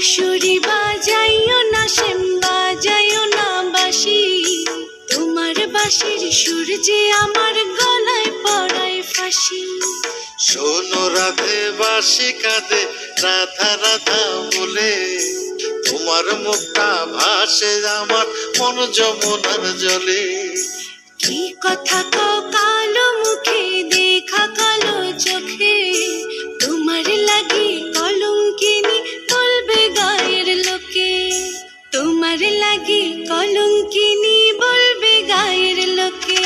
বাঁশুরি বাজাইও না শ্যাম বাজাইও না বাঁশি, তোমার বাঁশির সুর যে আমার গলায় পড়ায় ফাঁসি। শোনো রাধে বাঁশি কাঁদে রাধা রাধা বলে, তোমার মুখটা ভাসে আমার মন যমুনার জলে। কি কথা কও কালো মুখে দেখা কালো চোখে, তোমার লাগি কলঙ্কিনী বলবে গায়ের লোকে, তোমার লাগি কলঙ্কিনী বলবে গায়ের লোকে।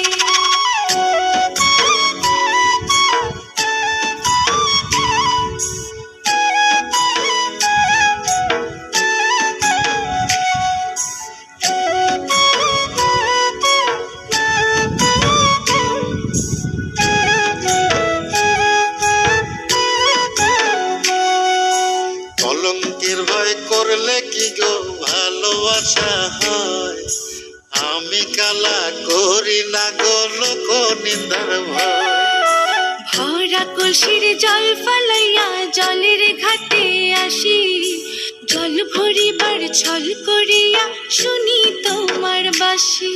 কলঙ্কের ভয় করলে কি গো ভালোবাসা হয়, আমি কালা করি না গো লোক নিন্দার ভয়। ভরা কলসির জল ফালাইয়া জলের ঘাটে আসি, জল ভরিবার ছল করিয়া শুনি তোমার বাঁশি।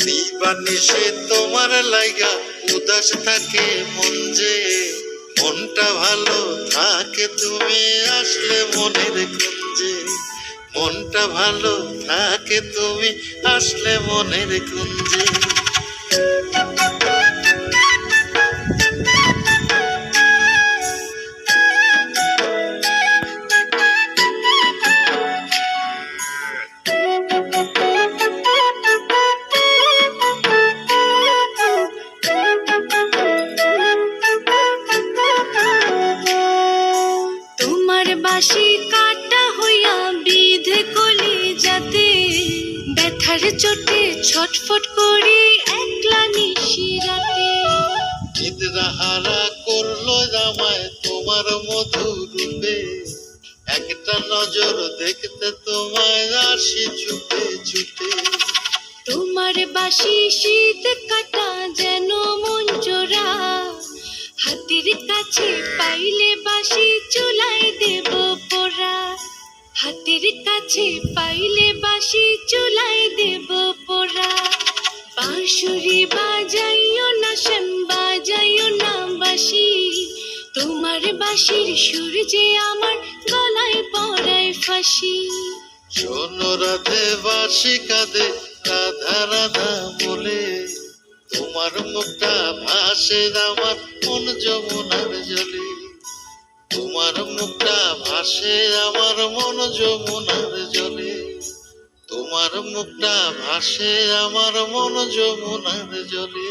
দিবানিশে তোমার লাইগা উদাস থাকে মন যে, মনটা ভালো থাকে তুমি আসলে মনের কুঞ্জে, মনটা ভালো থাকে তুমি আসলে মনের কুঞ্জে। তোমার বাঁশি কাটা হইয়া বিধে কলি যাতে, ব্যথার চোটে ছটফট করি একলা নিশি রাতে। নিদ্রা হারা করলো জামায় তোমার মধুর রূপে, একটা নজর দেখতে তোমায় আসি ছুটে ছুটে। তোমার বাঁশি শীত কাটা যেন মন জোড়া, হাতের কাছে পাইলে বাঁশি চুলায় দেব পোড়া, হাতের কাছে পাইলে বাঁশি চুলায় দেব পোড়া। বাঁশুরি বাজাইও না শ্যাম বাজাইও না বাঁশি, তোমার বাঁশির সুর যে আমার গলায় পড়ায় ফাঁসি। শোনো রাধে বাঁশি কাঁদে রাধা রাধা বলে, তোমার মুখটা ভাসে আমার মন যমুনার জলে, তোমার মুখটা ভাসে আমার মন যমুনার জলে, তোমার মুখটা ভাসে আমার মন যমুনার জলে।